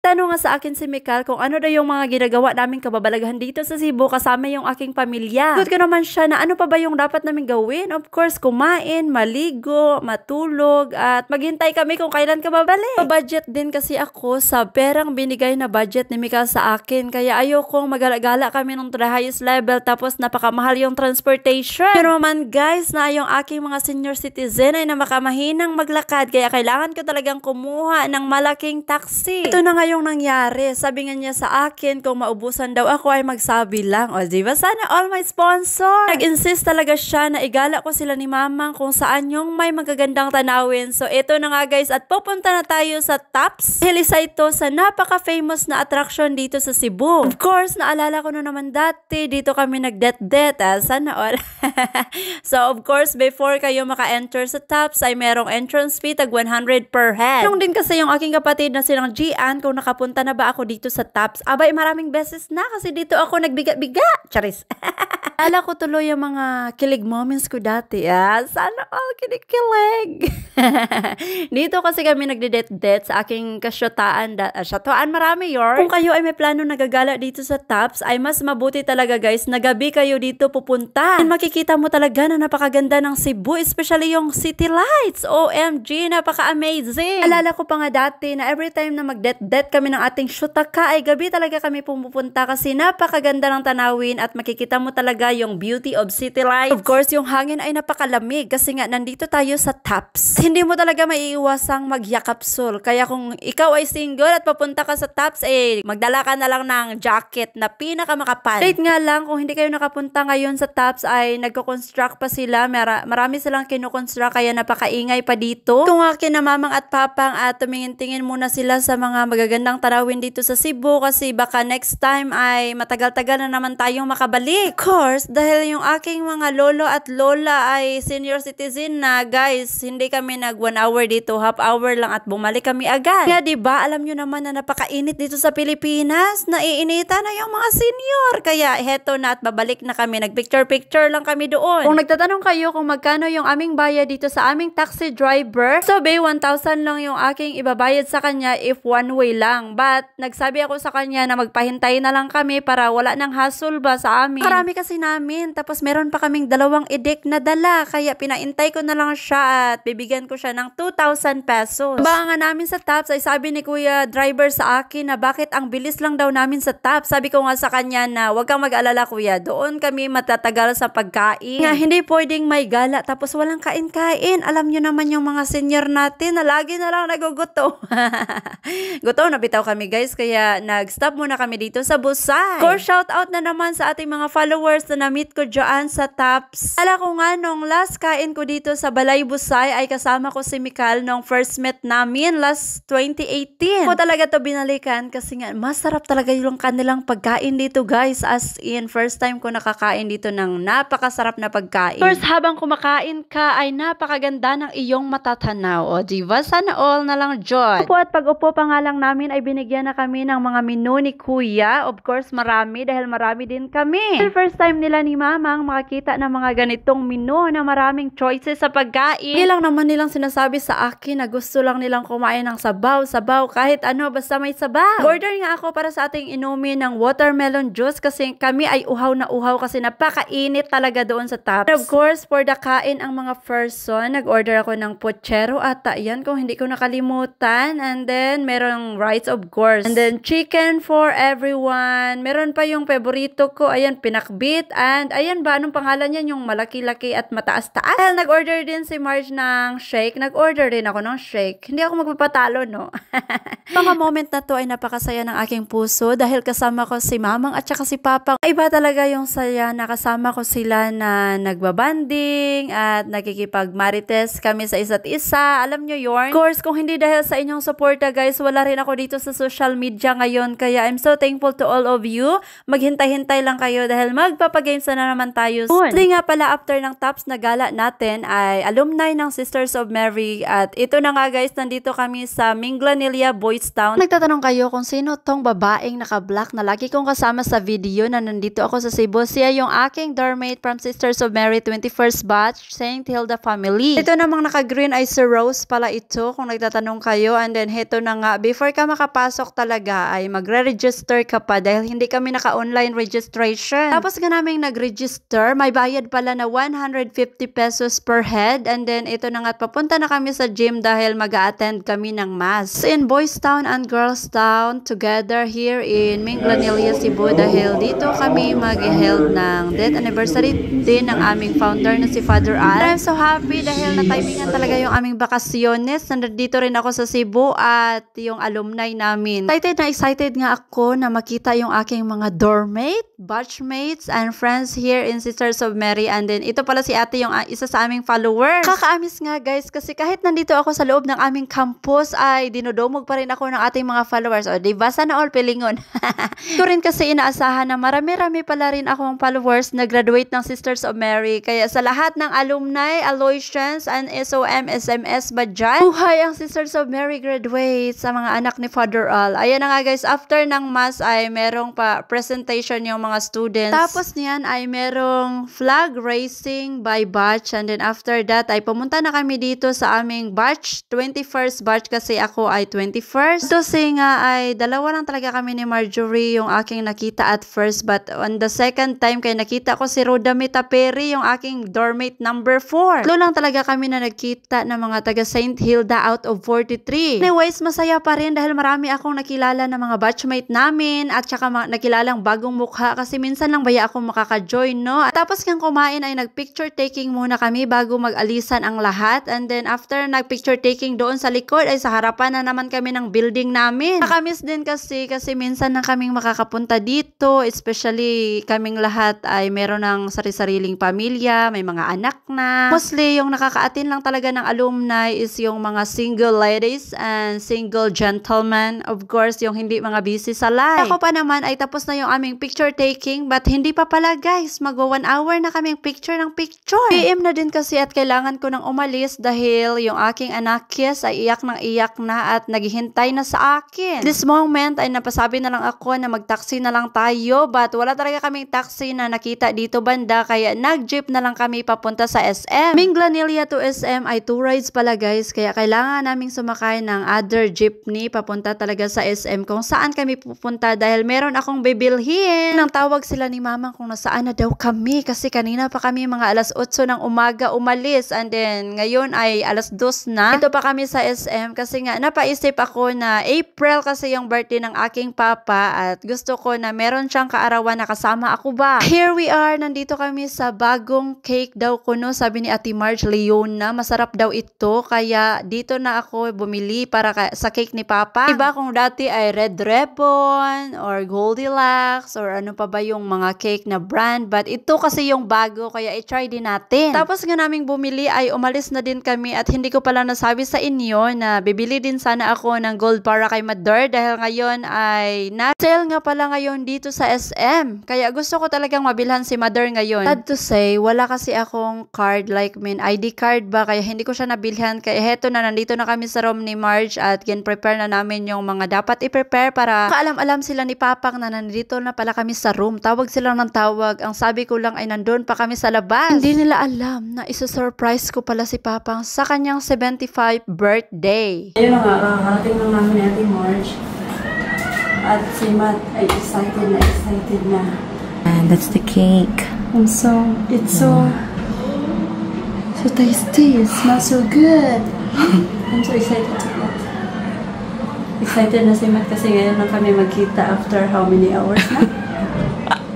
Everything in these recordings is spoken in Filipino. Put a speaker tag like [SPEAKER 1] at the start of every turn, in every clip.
[SPEAKER 1] Nagtanong nga sa akin si Mikal kung ano daw yung mga ginagawa naming kababalaghan dito sa Cebu kasama yung aking pamilya. Sagot ko naman siya na ano pa ba yung dapat namin gawin? Of course, kumain, maligo, matulog, at maghintay kami kung kailan ka babalik. Budget din kasi ako sa perang binigay na budget ni Mikal sa akin. Kaya ayokong magala-gala kami ng to the highest level tapos napakamahal yung transportation. Pero naman guys, na yung aking mga senior citizen ay na makamahinang maglakad. Kaya kailangan ko talagang kumuha ng malaking taxi. Ito na nga yung nangyari. Sabi nga niya sa akin kung maubusan daw ako ay magsabi lang. O diba sana all my sponsor. Nag-insist talaga siya na igala ko sila ni Mamang kung saan yung may magagandang tanawin. So ito na nga guys at pupunta na tayo sa Tops. Dahil isa ito sa napaka-famous na attraction dito sa Cebu. Of course, naalala ko na naman dati dito kami nag-det-det. Sana all. So of course, before kayo maka-enter sa Tops ay merong entrance fee tag 100 per head. Nung din kasi yung aking kapatid na silang Gian kung nakapunta na ba ako dito sa Tops. Abay, maraming beses na kasi dito ako nagbiga-biga. Charis. Ala ko tuloy yung mga kilig moments ko dati. Sana all kinikilig. Dito kasi kami nagde-det-det sa aking kasyotaan. Syatuan marami yor. Kung kayo ay may plano nagagala dito sa Tops, ay mas mabuti talaga guys na gabi kayo dito pupunta. And makikita mo talaga na napakaganda ng Cebu, especially yung city lights. OMG, napaka-amazing. Alala ko pa nga dati na every time na mag-det-det kami ng ating syutaka ay gabi talaga kami pumupunta kasi napakaganda ng tanawin at makikita mo talaga yung beauty of city lights. Of course, yung hangin ay napakalamig kasi nga nandito tayo sa Tops. Hindi mo talaga maiiwasang magyakapsul. Kaya kung ikaw ay single at papunta ka sa Tops, magdala ka na lang ng jacket na pinakamakapal. Wait nga lang, kung hindi kayo nakapunta ngayon sa Tops ay nagko-construct pa sila. Marami silang kino-construct kaya napakaingay pa dito. Kung akin na mamang at papang at tumingin-tingin muna sila sa mga magagandang tarawin dito sa Cebu kasi baka next time ay matagal-tagal na naman tayong makabalik. Of course, dahil yung aking mga lolo at lola ay senior citizen na guys, hindi kami nag 1 hour dito, half hour lang at bumalik kami agad. Kaya diba, alam nyo naman na napakainit dito sa Pilipinas, naiinita na yung mga senior. Kaya heto na at babalik na kami, nagpicture-picture lang kami doon. Kung nagtatanong kayo kung magkano yung aming bayad dito sa aming taxi driver, so 1,000 lang yung aking ibabayad sa kanya if one way lang. But nagsabi ako sa kanya na magpahintay na lang kami para wala nang hassle ba sa amin. Karami kasi namin, tapos meron pa kaming 2 edek na dala, kaya pinaintay ko na lang siya at bibigyan ko siya ng 2,000 pesos. Baka nga namin sa Tops ay sabi ni kuya driver sa akin na bakit ang bilis lang daw namin sa Tops. Sabi ko nga sa kanya na wag kang mag-alala kuya, doon kami matatagal sa pagkain. Nga, hindi pwedeng may gala tapos walang kain-kain. Alam nyo naman yung mga senior natin na lagi na lang nagugutom. Gutom na bitaw kami guys, kaya nag-stop muna kami dito sa Busay. Core shout out na naman sa ating mga followers na na-meet ko dyan sa Tops. Ala ko nga nung last kain ko dito sa Balay Busay ay kasama ko si Mikal nung first met namin last 2018. Ako talaga to binalikan kasi nga masarap talaga yung kanilang pagkain dito guys, as in first time ko nakakain dito ng napakasarap na pagkain. First, habang kumakain ka ay napakaganda ng iyong matatanaw. O diba? Sana all na lang joy. Upo at pag-upo pa nga lang namin ay binigyan na kami ng mga menu ni kuya. Of course marami dahil marami din kami. And first time nila ni Mamang makakita ng mga ganitong menu na maraming choices sa pagkain. Hindi lang naman nilang sinasabi sa akin na gusto lang nilang kumain ng sabaw, kahit ano, basta may sabaw. Order nga ako para sa ating inumin ng watermelon juice kasi kami ay uhaw na uhaw kasi napakainit talaga doon sa Tops. And of course, for the kain ang mga person, nag-order ako ng puchero ata yan kung hindi ko nakalimutan. And then, merong rice of course. And then, chicken for everyone. Meron pa yung favorito ko, ayan, pinakbit. And ayan ba, anong pangalan yan? Yung malaki-laki at mataas-taas. Well, nag-order din si Marge ng shake. Nag-order din ako ng shake. Hindi ako magpapatalo, no? Mga moment na to ay napakasaya ng aking puso dahil kasama ko si Mamang at saka si Papang. Iba talaga yung saya na kasama ko sila na nagbabanding at nakikipag-marites kami sa isa't isa. Alam nyo yun? Of course, kung hindi dahil sa inyong suporta guys, wala rin ako dito sa social media ngayon. Kaya I'm so thankful to all of you. Maghintay-hintay lang kayo dahil magpapagames na naman tayo soon. Hindi nga pala after ng Tops na gala natin ay alumni ng Sisters of Mary. At ito na nga guys, nandito kami sa Minglanilla, Boys Town. Nagtatanong kayo kung sino tong babaeng naka-black na lagi kong kasama sa video na nandito ako sa Cebu. Siya yung aking dormmate from Sisters of Mary 21st batch, St. Hilda family. Ito namang naka-green ay si Rose pala ito kung nagtatanong kayo. And then heto na nga, before ka makapasok talaga ay magre-register ka pa dahil hindi kami naka-online registration. Tapos nga naming nag-register, may bayad pala na 150 pesos per head, and then ito na nga papunta na kami sa gym dahil mag-a-attend kami ng mass. In Boys Town and Girls Town together here in Minglanilla, Cebu dahil dito kami mag-held ng death anniversary din ng aming founder na si Father Al. I'm so happy dahil na-timingan talaga yung aming bakasyones. Nandito rin ako sa Cebu at yung alumni namin. Excited nga ako na makita yung aking mga dormmate, batchmates, and friends here in Sisters of Mary. And then ito pala si ate yung isa sa aming followers. Kakaamis nga guys kasi kahit nandito ako sa loob ng aming campus ay dinodomog pa rin ako ng ating mga followers. O diba? Sana all pilingon. Ito rin kasi inaasahan na marami-rami pala rin akong followers na graduate ng Sisters of Mary. Kaya sa lahat ng alumni, Aloysians, and SOM, SMS ba dyan? Buhay ang Sisters of Mary graduates sa mga anak ni Father Al. Ayan na nga guys, after ng mass ay merong pa presentation yung mga students. Tapos niyan ay merong flag racing by batch, and then after that ay pumunta na kami dito sa aming batch, 21st batch kasi ako ay 21st. Kasi nga ay dalawa lang talaga kami ni Marjorie yung aking nakita at first, but on the second time kay nakita ko si Rodamita Perry yung aking dormmate number 4. Tatlo lang talaga kami na nagkita ng mga taga St. Hilda out of 43. Anyways, masaya pa rin dahil marami akong nakilala na mga batchmate namin at saka nakilalang bagong mukha kasi minsan lang baya ako makaka-join, no? At tapos kang kumain ay nag-picture taking muna kami bago mag-alisan ang lahat, and then after nag-picture taking doon sa likod ay sa harapan na naman kami ng building namin. Nakamiss din kasi minsan na kaming makakapunta dito, especially kaming lahat ay meron ng sari-sariling pamilya, may mga anak na. Mostly yung nakaka-attend lang talaga ng alumni is yung mga single ladies and single gentlemen. Of course, yung hindi mga busy sa life. Ako pa naman ay tapos na yung aming picture taking, but hindi pa pala guys. Mag-1 hour na kaming picture ng picture. PM na din kasi at kailangan ko nang umalis dahil yung aking anakis ay iyak na at naghihintay na sa akin. This moment ay napasabi na lang ako na mag-taxi na lang tayo, but wala talaga kaming taxi na nakita dito banda kaya nag-jeep na lang kami papunta sa SM. Minglanilla to SM ay 2 rides pala guys, kaya kailangan naming sumakay ng other jeepney papunta talaga sa SM kung saan kami pupunta dahil meron akong bibilhin. Nang tawag sila ni mama kung nasaan na daw kami kasi kanina pa kami mga alas 8 ng umaga umalis, and then ngayon ay alas 2 na. Ito pa kami sa SM kasi nga napaisip ako na April kasi yung birthday ng aking papa at gusto ko na meron siyang kaarawan na kasama ako ba. Here we are, nandito kami sa bagong cake daw kuno, sabi ni Ate Marge Leona. Masarap daw ito kaya dito na ako bumili para sa cake ni papa. Iba kung dati ay Red Ribbon or Goldilocks or ano pa ba yung mga cake na brand, but ito kasi yung bago kaya i-try din natin. Tapos nga naming bumili ay umalis na din kami at hindi ko pala nasabi sa inyo na bibili din sana ako ng gold para kay Mother dahil ngayon ay na-sale nga pala ngayon dito sa SM. Kaya gusto ko talagang mabilhan si Mother ngayon. Sad to say, wala kasi akong card like ID card ba kaya hindi ko siya nabilhan. Kaya heto na, nandito na kami sa room ni Marge at prepare na namin yung mga dapat i-prepare para kaalam-alam sila ni Papang na nandito na pala kami sa room. Tawag sila ng tawag. Ang sabi ko lang ay nandun pa kami sa labas. Hindi nila alam na isa-surprise ko pala si Papang sa kanyang 75th birthday. Ayun na nga, kakarating lang namin ni Ate Marge. At si Matt ay excited na.
[SPEAKER 2] And that's the cake.
[SPEAKER 1] It's so tasty. It smells so good. I'm so excited to eat. Excited na si Matt kasi ngayon lang kami magkita after how many hours na?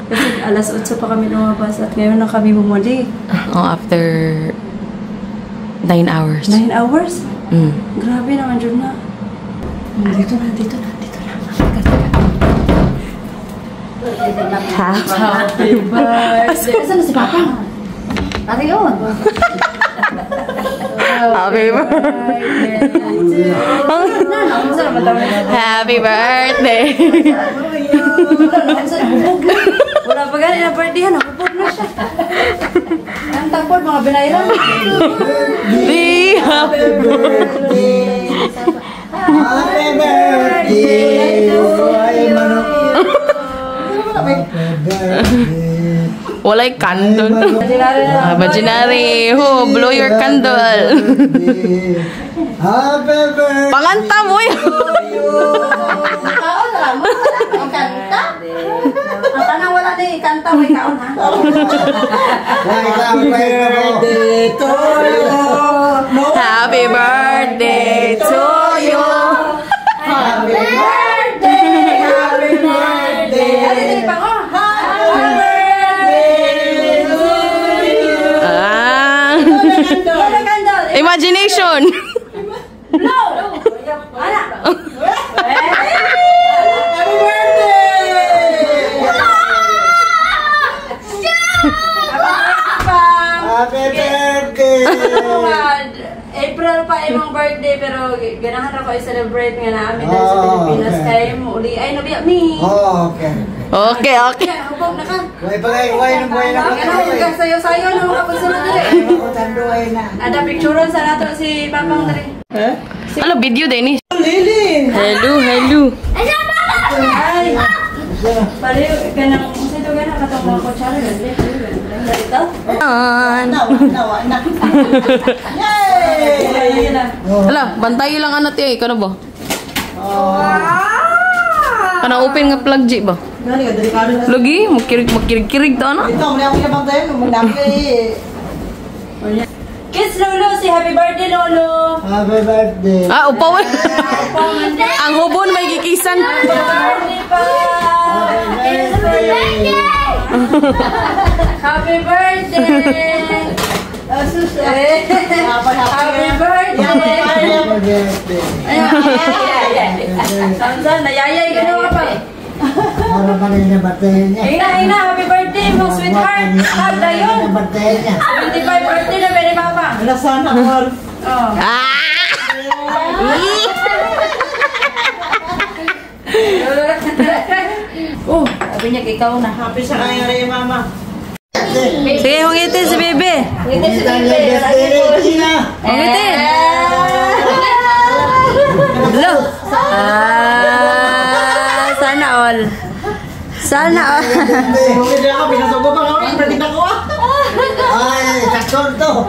[SPEAKER 1] Kasi alas 8 pa kami lumabas at ngayon lang kami bumuli.
[SPEAKER 2] After 9 hours.
[SPEAKER 1] 9 hours?
[SPEAKER 2] Mm.
[SPEAKER 1] Grabe naman dyan na. Dito na. Happy birthday. Asan na si Papa? Ate yun.
[SPEAKER 2] Happy birthday. Happy birthday.
[SPEAKER 1] Wala pa gani na birthday yan. Nakupog na siya. Ang tagpod, mga binayran.
[SPEAKER 2] Happy birthday.
[SPEAKER 3] Happy birthday. Happy birthday.
[SPEAKER 2] Walay candle. Imaginary. Ho, blow your candle.
[SPEAKER 3] Happy birthday.
[SPEAKER 2] Panganta mo yun.
[SPEAKER 1] Ang kanang wala na ikanta mo ikaw ha.
[SPEAKER 3] Happy birthday to you.
[SPEAKER 2] Happy birthday to you.
[SPEAKER 3] Happy birthday. Happy birthday.
[SPEAKER 2] Ah. Imagination.
[SPEAKER 3] Happy birthday.
[SPEAKER 1] April pa imong birthday pero ganahan ako i-celebrate nga namin dahil sa Pilipinas kay mo uli ay nabiya mi.
[SPEAKER 3] Oh, okay.
[SPEAKER 2] Okay, okay.
[SPEAKER 1] Hubog na ka.
[SPEAKER 3] Way na
[SPEAKER 1] Ano ka sayo-sayo na mga pagsunod diri.
[SPEAKER 3] Tanduay na.
[SPEAKER 1] Ada picturean sa nato si Papang diri.
[SPEAKER 2] Ano, video din eh.
[SPEAKER 3] Lili.
[SPEAKER 2] Hello, hello.
[SPEAKER 1] Ay. Pare ganang sito ganang katong mga kutsara ganda. Dito.
[SPEAKER 3] Nawa na. Yay!
[SPEAKER 2] Hala, bantay lang anak tiyo. Ikaw na ba? Kana open nga plug G ba?
[SPEAKER 3] Gani ka delikado na.
[SPEAKER 2] Lagi, magkirig-kirig ta na.
[SPEAKER 3] Ito, muli ako pinabangtayan. Magdami.
[SPEAKER 1] Kiss Lolo, si happy birthday Lolo.
[SPEAKER 3] Happy birthday.
[SPEAKER 2] Ah, upaw. Ang hubon may gikisan.
[SPEAKER 1] Birthday pa. Kiss birthday. Happy birthday. Asus. Happy birthday.
[SPEAKER 3] Happy birthday.
[SPEAKER 1] Samsan, nayayay ka na pa.
[SPEAKER 3] Para pa rin na birthday niya.
[SPEAKER 1] Ina, happy birthday mo, sweetheart. Hag na yun.
[SPEAKER 3] Birthday niya.
[SPEAKER 1] 25 birthday na, pwede papa.
[SPEAKER 3] Alasan ako.
[SPEAKER 1] Oh. Oh, sabi niya ikaw na.
[SPEAKER 3] Happy sa kanya rin, mama.
[SPEAKER 2] Sige, hungitin si Bebe. Hungitin. Hello. Sana all. Sana all.
[SPEAKER 3] Hindi ako, pinasubo pa kami. Pratik ako ah. Ay, sakson to.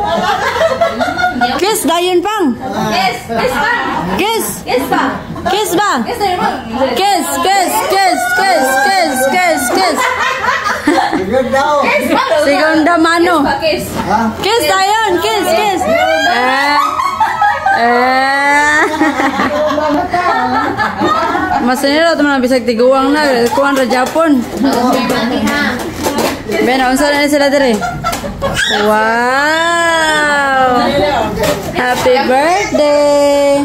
[SPEAKER 2] Kiss, dayon pang.
[SPEAKER 1] Kiss! Kiss pa!
[SPEAKER 2] Kiss.
[SPEAKER 1] Kiss pa!
[SPEAKER 2] Kiss ba?
[SPEAKER 1] Kiss na yun.
[SPEAKER 2] Kiss, kiss, kiss, kiss, kiss, kiss, kiss.
[SPEAKER 3] Sigod daw.
[SPEAKER 1] Kiss pa!
[SPEAKER 2] Segunda mano.
[SPEAKER 1] Kiss!
[SPEAKER 3] Ha?
[SPEAKER 2] Kiss dayon, kiss, kiss. Mas nila teman bisag tiguang na kuan ra Japon. Ben, unsa na sila dire? Wow! Happy birthday!